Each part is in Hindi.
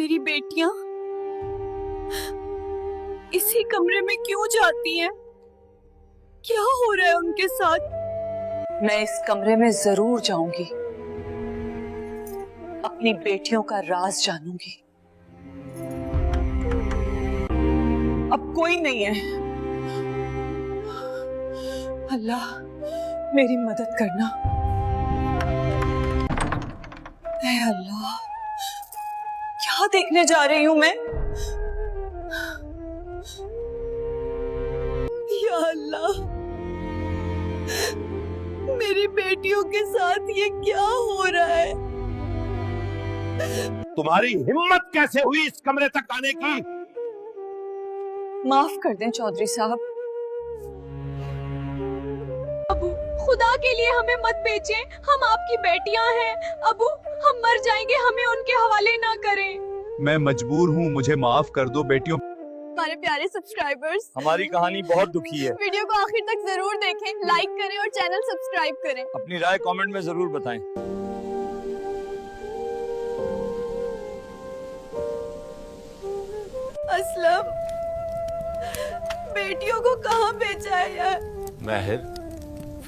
मेरी बेटियां इसी कमरे में क्यों जाती हैं? क्या हो रहा है उनके साथ? मैं इस कमरे में जरूर जाऊंगी, अपनी बेटियों का राज जानूंगी। अब कोई नहीं है। अल्लाह मेरी मदद करना। ऐ अल्लाह, क्या देखने जा रही हूं मैं? या अल्लाह, मेरी बेटियों के साथ ये क्या हो रहा है? तुम्हारी हिम्मत कैसे हुई इस कमरे तक आने की? माफ कर दें चौधरी साहब। अबू, खुदा के लिए हमें मत बेचें, हम आपकी बेटियां हैं। अबू, हम मर जाएंगे, हमें उनके हवाले ना करें। मैं मजबूर हूँ, मुझे माफ कर दो बेटियों। हमारे प्यारे सब्सक्राइबर्स, हमारी कहानी बहुत दुखी है। वीडियो को आखिर तक जरूर देखें, लाइक करें और चैनल सब्सक्राइब करें। अपनी राय कमेंट में जरूर बताएं। असलम, बेटियों को कहाँ भेजा है यार? महर,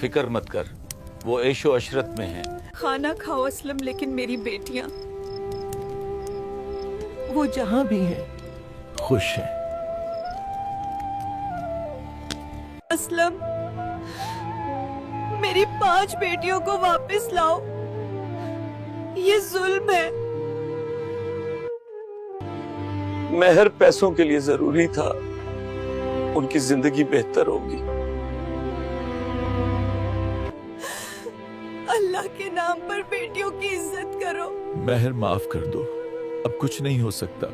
फिक्र मत कर, वो ऐशो अशरत में है। खाना खाओ असलम, लेकिन मेरी बेटियां वो जहाँ भी हैं खुश है। असलम, मेरी 5 बेटियों को वापस लाओ, ये जुल्म है। महर पैसों के लिए जरूरी था, उनकी जिंदगी बेहतर होगी। अल्लाह के नाम पर बेटियों की इज्जत करो। महर माफ कर दो, अब कुछ नहीं हो सकता।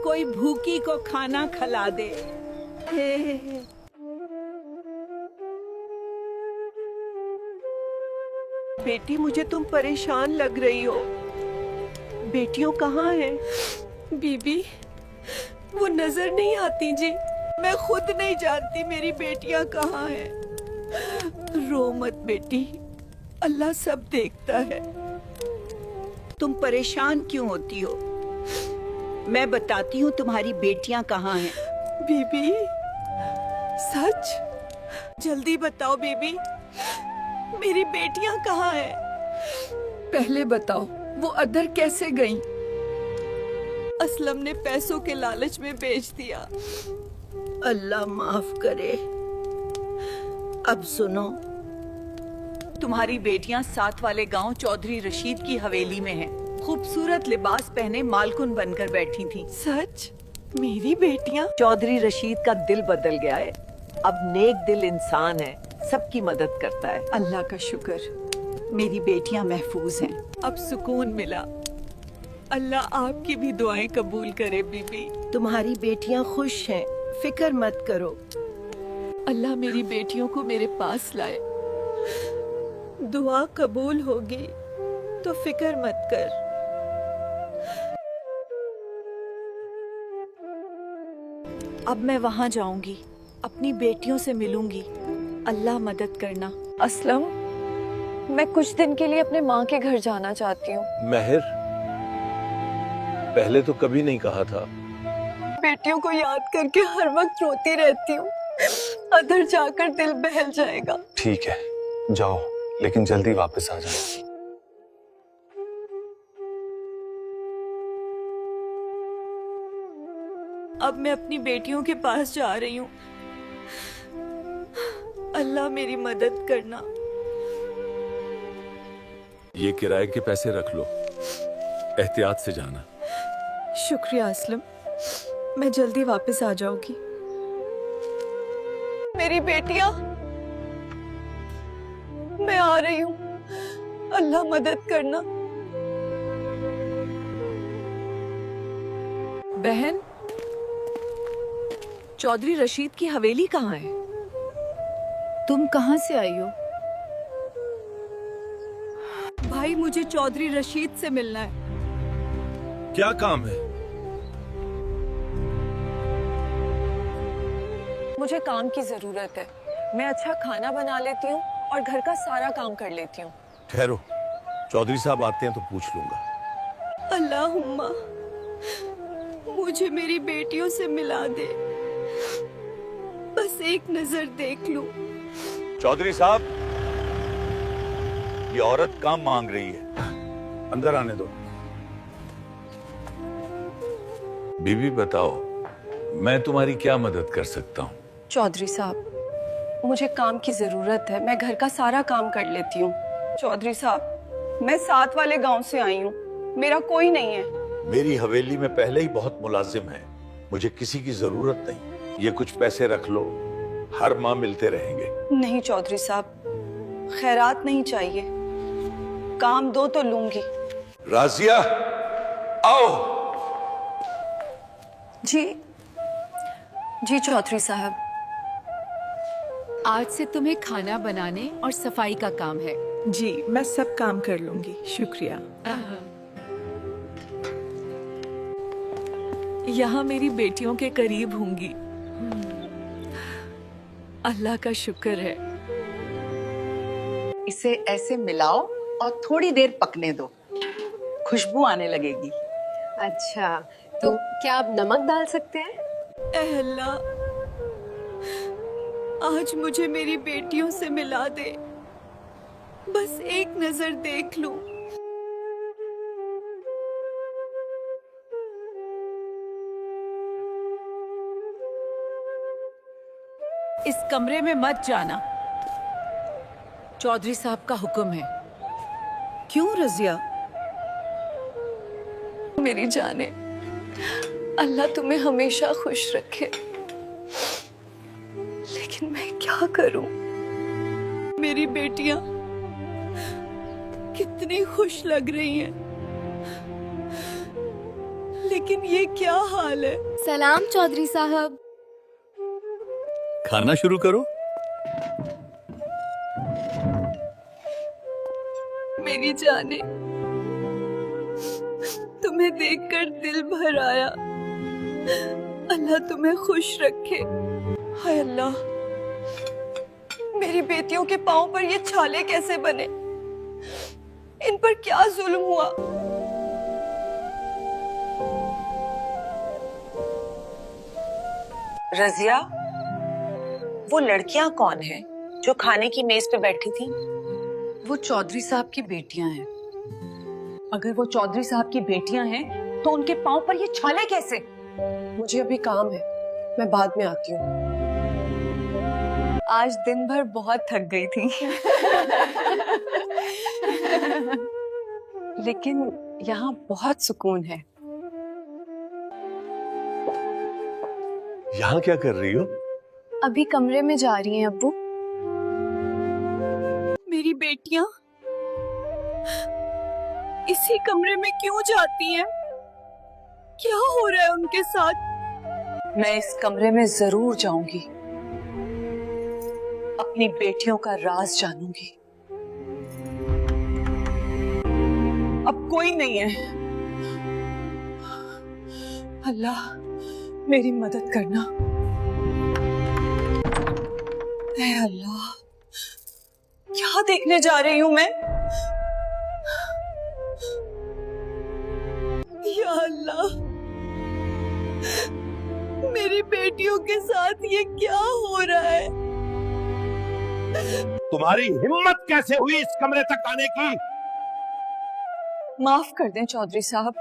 कोई भूखी को खाना खिला दे। बेटी, मुझे तुम परेशान लग रही हो। बेटियों कहाँ हैं? बीबी, वो नजर नहीं आती जी। मैं खुद नहीं जानती मेरी बेटियां कहाँ हैं। रो मत बेटी, अल्लाह सब देखता है। तुम परेशान क्यों होती हो? मैं बताती हूँ तुम्हारी बेटियां कहाँ हैं। बीबी, सच? जल्दी बताओ बीबी, मेरी बेटियां कहाँ हैं? पहले बताओ, वो अदर कैसे गईं? असलम ने पैसों के लालच में बेच दिया। अल्लाह माफ करे। अब सुनो, तुम्हारी बेटियां साथ वाले गांव चौधरी रशीद की हवेली में हैं। खूबसूरत लिबास पहने मालकुन बनकर बैठी थीं। सच? मेरी बेटियां? चौधरी रशीद का दिल बदल गया है, अब नेक दिल इंसान है, सबकी मदद करता है। अल्लाह का शुक्र, मेरी बेटियां महफूज हैं। अब सुकून मिला। अल्लाह आपकी भी दुआएं कबूल करे बीबी। तुम्हारी बेटियां खुश हैं, फिक्र मत करो। अल्लाह मेरी बेटियों को मेरे पास लाए। दुआ कबूल होगी तो फिक्र मत कर। अब मैं वहाँ जाऊंगी, अपनी बेटियों से मिलूंगी। अल्लाह मदद करना। असलम, मैं कुछ दिन के लिए अपने माँ के घर जाना चाहती हूँ। महर, पहले तो कभी नहीं कहा था। बेटियों को याद करके हर वक्त रोती रहती हूँ, अदर जाकर दिल बहल जाएगा। ठीक है, जाओ, लेकिन जल्दी वापस आ जाओ। अब मैं अपनी बेटियों के पास जा रही हूँ। अल्लाह मेरी मदद करना। ये किराए के पैसे रख लो, एहतियात से जाना। शुक्रिया असलम, मैं जल्दी वापस आ जाऊंगी। मेरी बेटियां, मैं आ रही हूँ, अल्लाह मदद करना। बहन, चौधरी रशीद की हवेली कहाँ है? तुम कहाँ से आई हो? भाई, मुझे चौधरी रशीद से मिलना है। क्या काम है? मुझे काम की जरूरत है। मैं अच्छा खाना बना लेती हूँ और घर का सारा काम कर लेती हूँ। ठहरो, चौधरी साहब आते हैं तो पूछ लूंगा। अल्लाहुम्मा मुझे मेरी बेटियों से मिला दे, बस एक नजर देख लूं। चौधरी साहब, ये औरत काम मांग रही है, अंदर आने दो। बीबी बताओ, मैं तुम्हारी क्या मदद कर सकता हूँ? चौधरी साहब, मुझे काम की जरूरत है, मैं घर का सारा काम कर लेती हूँ। चौधरी साहब, मैं साथ वाले गांव से आई हूँ, मेरा कोई नहीं है। मेरी हवेली में पहले ही बहुत मुलाजिम है, मुझे किसी की जरूरत नहीं। ये कुछ पैसे रख लो, हर माह मिलते रहेंगे। नहीं चौधरी साहब, खैरात नहीं चाहिए, काम दो तो लूंगी। राजिया, आओ। जी जी चौधरी साहब। आज से तुम्हें खाना बनाने और सफाई का काम है। जी मैं सब काम कर लूंगी, शुक्रिया। यहाँ मेरी बेटियों के करीब होंगी, अल्लाह का शुक्र है। इसे ऐसे मिलाओ और थोड़ी देर पकने दो, खुशबू आने लगेगी। अच्छा, तो क्या आप नमक डाल सकते हैं? ऐ अल्लाह, आज मुझे मेरी बेटियों से मिला दे, बस एक नजर देख लूं। इस कमरे में मत जाना, चौधरी साहब का हुक्म है। क्यों रजिया? मेरी जाने, अल्लाह तुम्हें हमेशा खुश रखे, लेकिन मैं क्या करूं? मेरी बेटियां कितनी खुश लग रही हैं, लेकिन ये क्या हाल है? सलाम चौधरी साहब। खाना शुरू करो। मेरी जाने, तुम्हें देखकर दिल भर आया। अल्लाह तुम्हें खुश रखे। हाय अल्लाह, मेरी बेटियों के पांव पर ये छाले कैसे बने? इन पर क्या जुल्म हुआ? रजिया, वो लड़कियां कौन हैं जो खाने की मेज पे बैठी थी? वो चौधरी साहब की बेटियां हैं। अगर वो चौधरी साहब की बेटियां हैं तो उनके पांव पर ये छाले कैसे? मुझे अभी काम है, मैं बाद में आती हूँ। आज दिन भर बहुत थक गई थी। लेकिन यहाँ बहुत सुकून है। यहाँ क्या कर रही हो? अभी कमरे में जा रही हैं अब्बू। मेरी बेटियां इसी कमरे में क्यों जाती हैं? क्या हो रहा है उनके साथ? मैं इस कमरे में जरूर जाऊंगी, अपनी बेटियों का राज जानूंगी। अब कोई नहीं है। अल्लाह मेरी मदद करना। ऐ अल्लाह, क्या देखने जा रही हूं मैं? या अल्लाह, मेरी बेटियों के साथ ये क्या हो रहा है? तुम्हारी हिम्मत कैसे हुई इस कमरे तक आने की? माफ कर दें चौधरी साहब।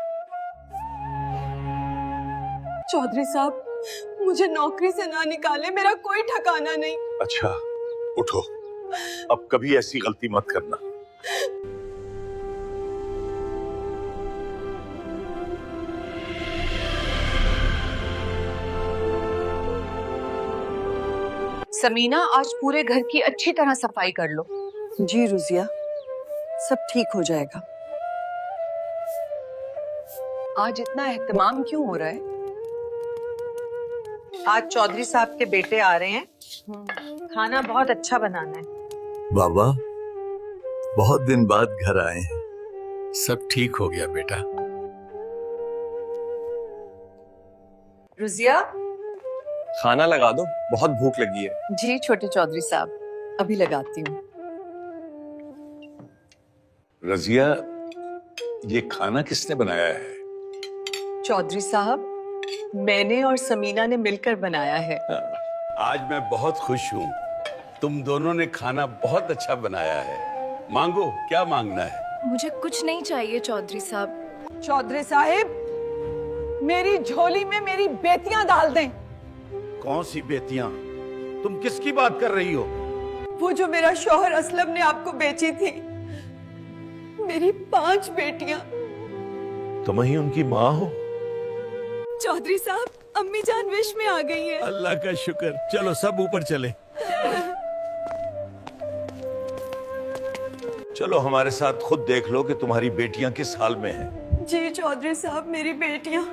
चौधरी साहब, मुझे नौकरी से ना निकाले, मेरा कोई ठिकाना नहीं। अच्छा, उठो, अब कभी ऐसी गलती मत करना। समीना, आज पूरे घर की अच्छी तरह सफाई कर लो। जी रुजिया, सब ठीक हो जाएगा। आज इतना एहतमाम क्यों हो रहा है? आज चौधरी साहब के बेटे आ रहे हैं, खाना बहुत अच्छा बनाना है। बाबा, बहुत दिन बाद घर आए हैं, सब ठीक हो गया बेटा। रुजिया, खाना लगा दो, बहुत भूख लगी है। जी छोटे चौधरी साहब, अभी लगाती हूँ। रजिया, ये खाना किसने बनाया है? चौधरी साहब, मैंने और समीना ने मिलकर बनाया है। आज मैं बहुत खुश हूँ। तुम दोनों ने खाना बहुत अच्छा बनाया है। मांगो, क्या मांगना है? मुझे कुछ नहीं चाहिए चौधरी साहब। चौधरी साहिब, मेरी झोली में मेरी बेटियां डाल दें। कौन सी बेटियां? तुम किसकी बात कर रही हो? वो जो मेरा शौहर असलम ने आपको बेची थी, मेरी 5 बेटियां। तुम ही उनकी माँ हो? चौधरी साहब, अम्मी जान विश में आ गई है। अल्लाह का शुक्र। चलो सब ऊपर चले। चलो हमारे साथ खुद देख लो कि तुम्हारी बेटियां किस हाल में हैं। जी चौधरी साहब, मेरी बेटियां।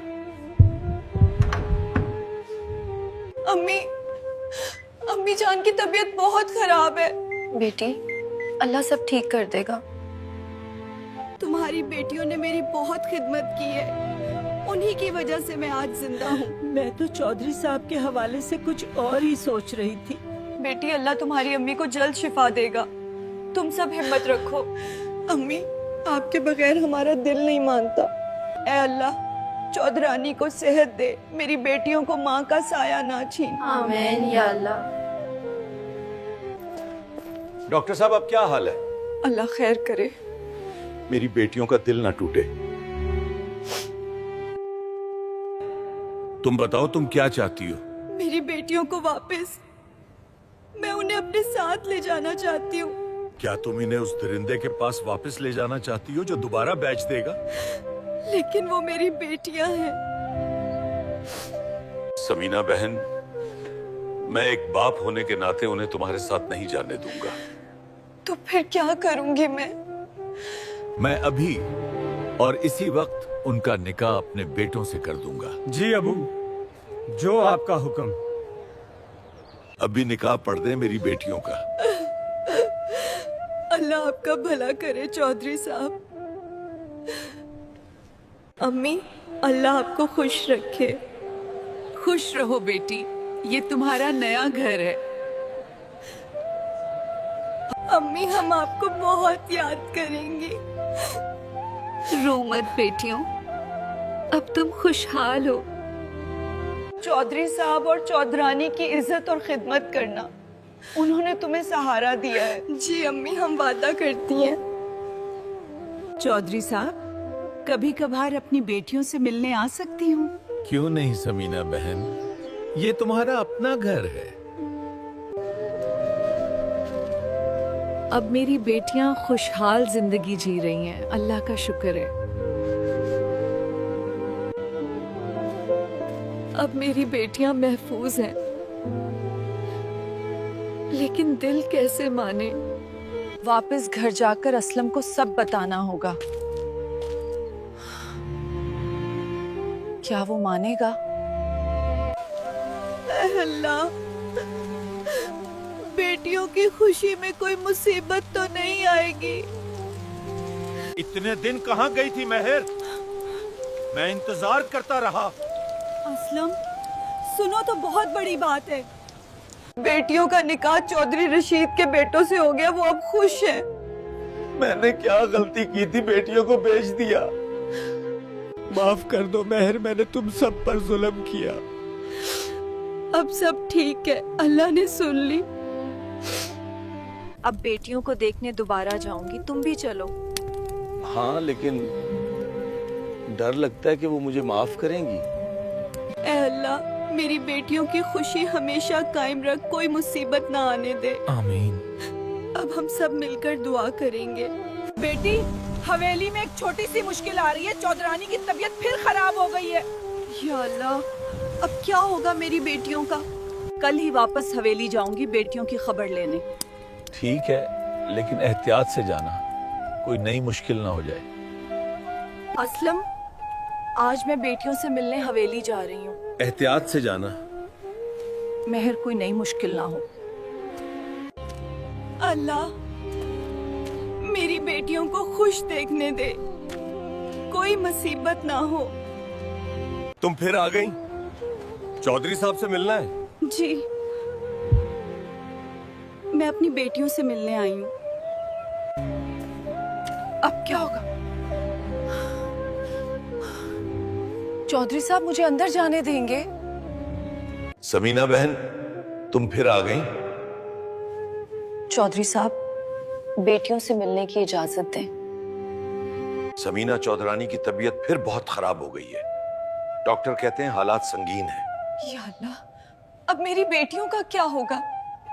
अम्मी जान की तबीयत बहुत खराब है। बेटी, अल्लाह सब ठीक कर देगा। तुम्हारी बेटियों ने मेरी बहुत खिदमत की है, उन्हीं की वजह से मैं आज जिंदा हूँ। मैं तो चौधरी साहब के हवाले से कुछ और ही सोच रही थी। बेटी, अल्लाह तुम्हारी अम्मी को जल्द शिफा देगा। तुम सब हिम्मत रखो। अम्मी, आपके बगैर हमारा दिल नहीं मानता। ऐ अल्लाह, चौधरानी को सेहत दे, मेरी बेटियों को माँ का साया ना छीन। आमीन या अल्लाह। डॉक्टर साहब, अब क्या हाल है? अल्लाह खैर करे। मेरी बेटियों का दिल ना टूटे। तुम बताओ, तुम क्या चाहती हो? मेरी बेटियों को वापस, मैं उन्हें अपने साथ ले जाना चाहती हूँ। क्या तुम इन्हें उस दरिंदे के पास वापस ले जाना चाहती हो जो दोबारा बेच देगा? लेकिन वो मेरी बेटियां हैं। समीना बहन, मैं एक बाप होने के नाते उन्हें तुम्हारे साथ नहीं जाने दूंगा। तो फिर क्या करूंगी मैं? मैं अभी और इसी वक्त उनका निकाह अपने बेटों से कर दूंगा। जी अबू, जो आपका हुक्म। अभी निकाह पढ़ दे मेरी बेटियों का। अल्लाह आपका भला करे चौधरी साहब। अम्मी, अल्लाह आपको खुश रखे। खुश रहो बेटी, ये तुम्हारा नया घर है। अम्मी, हम आपको बहुत याद करेंगे। रो मत बेटियों, अब तुम खुशहाल हो। चौधरी साहब और चौधरानी की इज्जत और खिदमत करना, उन्होंने तुम्हें सहारा दिया है। जी अम्मी, हम वादा करती हैं। चौधरी साहब, कभी कभार अपनी बेटियों से मिलने आ सकती हूँ? क्यों नहीं समीना बहन, ये तुम्हारा अपना घर है। अब मेरी बेटियां खुशहाल जिंदगी जी रही हैं, अल्लाह का शुक्र है। अब मेरी बेटियां महफूज हैं, लेकिन दिल कैसे माने? वापस घर जाकर असलम को सब बताना होगा। क्या वो मानेगा? अल्लाह, बेटियों की खुशी में कोई मुसीबत तो नहीं आएगी। इतने दिन कहाँ गई थी मेहर? मैं इंतजार करता रहा। असलम, सुनो तो बहुत बड़ी बात है। बेटियों का निकाह चौधरी रशीद के बेटों से हो गया, वो अब खुश हैं। मैंने क्या गलती की थी, बेटियों को बेच दिया? माफ कर दो मेहर, मैंने तुम सब पर जुल्म किया। अब सब ठीक है, अल्लाह ने सुन ली। अब बेटियों को देखने दोबारा जाऊंगी, तुम भी चलो। हाँ, लेकिन डर लगता है कि वो मुझे माफ करेंगी। ऐ अल्लाह, मेरी बेटियों की खुशी हमेशा कायम रख, कोई मुसीबत ना आने दे। आमीन। अब हम सब मिलकर दुआ करेंगे। बेटी, हवेली में एक छोटी सी मुश्किल आ रही है। चौधरानी की तबीयत फिर खराब हो गई है। या अल्लाह, अब क्या होगा मेरी बेटियों का? कल ही वापस हवेली जाऊंगी बेटियों की खबर लेने। ठीक है, लेकिन एहतियात से जाना, कोई नई मुश्किल ना हो जाए। असलम, आज मैं बेटियों से मिलने हवेली जा रही हूँ। एहतियात से जाना। मेहर, कोई नई मुश्किल ना हो। अल्लाह, मेरी बेटियों को खुश देखने दे, कोई मुसीबत ना हो। तुम फिर आ गई? चौधरी साहब से मिलना है? जी, मैं अपनी बेटियों से मिलने आई हूँ। अब क्या होगा? चौधरी साहब मुझे अंदर जाने देंगे? समीना बहन, तुम फिर आ गई? चौधरी साहब, बेटियों से मिलने की इजाजत दें। समीना चौधरानी की तबीयत फिर बहुत खराब हो गई है। डॉक्टर कहते हैं हालात संगीन है। या अल्लाह, अब मेरी बेटियों का क्या होगा?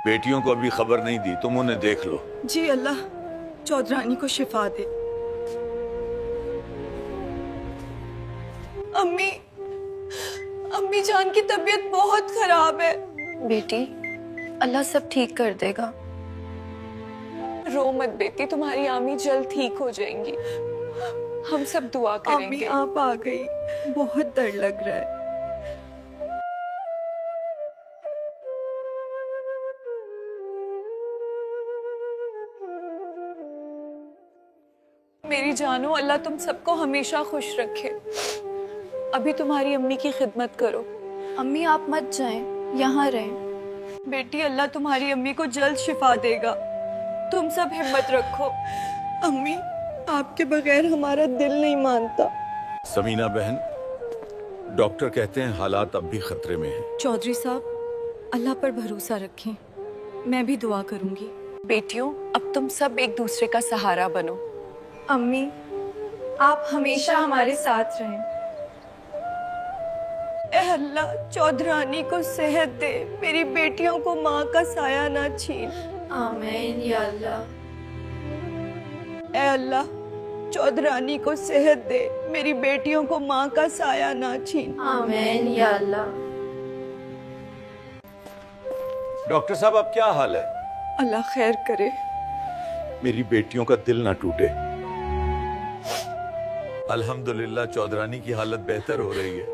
बेटियों को अभी खबर नहीं दी, तुम उन्हें देख लो। जी अल्लाह, चौधरानी को शिफा दे। अम्मी, अम्मी जान की तबीयत बहुत खराब है। बेटी, अल्लाह सब ठीक कर देगा। रो मत बेटी, तुम्हारी आमी जल्द ठीक हो जाएंगी। हम सब दुआ करेंगे। अम्मी आप आ गई, बहुत डर लग रहा है। मेरी जानो, अल्लाह तुम सबको हमेशा खुश रखे। अभी तुम्हारी अम्मी की खिदमत करो। अम्मी आप मत जाएं, यहाँ रहें। बेटी, अल्लाह तुम्हारी अम्मी को जल्द शिफा देगा। तुम सब हिम्मत रखो। अम्मी, आपके बगैर हमारा दिल नहीं मानता। समीना बहन, डॉक्टर कहते हैं हालात अब भी खतरे में हैं। चौधरी साहब, अल्लाह पर भरोसा रखें। मैं भी दुआ करूंगी। बेटियों, अब तुम सब एक दूसरे का सहारा बनो। अम्मी, आप हमेशा हमारे साथ रहें। ए अल्लाह, चौधरानी को सेहत दे, मेरी बेटियों को माँ का साया ना छीन। आमीन या अल्लाह। ए अल्लाह, चौधरानी को सेहत दे, मेरी बेटियों को माँ का साया ना छीन। आमीन या अल्लाह। डॉक्टर साहब, अब क्या हाल है? अल्लाह खैर करे। मेरी बेटियों का दिल ना टूटे। अल्हम्दुलिल्लाह चौधरानी की हालत बेहतर हो रही है।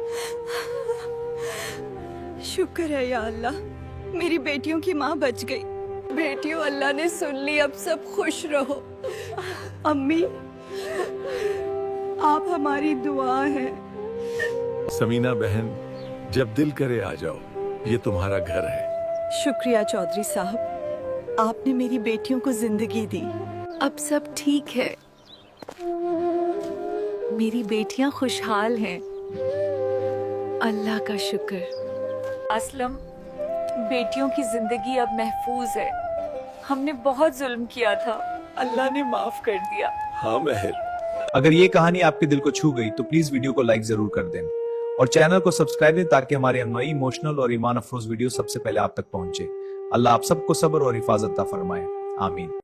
शुक्र है या अल्लाह, मेरी बेटियों की माँ बच गई। बेटियों, अल्लाह ने सुन ली, अब सब खुश रहो। अम्मी, आप हमारी दुआ है। समीना बहन, जब दिल करे आ जाओ, ये तुम्हारा घर है। शुक्रिया चौधरी साहब, आपने मेरी बेटियों को जिंदगी दी। अब सब ठीक है। मेरी बेटियां खुशहाल हैं। अल्लाह का शुक्र। असलम, बेटियों की जिंदगी अब महफूज है। हमने बहुत जुल्म किया था, अल्लाह ने माफ कर दिया। हाँ महर। अगर ये कहानी आपके दिल को छू गई तो प्लीज वीडियो को लाइक जरूर कर दें और चैनल को सब्सक्राइब दें ताकि हमारे नई इमोशनल और ईमान अफरोज वीडियो सबसे पहले आप तक पहुंचे। अल्लाह आप सबको सब्र और हिफाजत अता फरमाए। आमीन।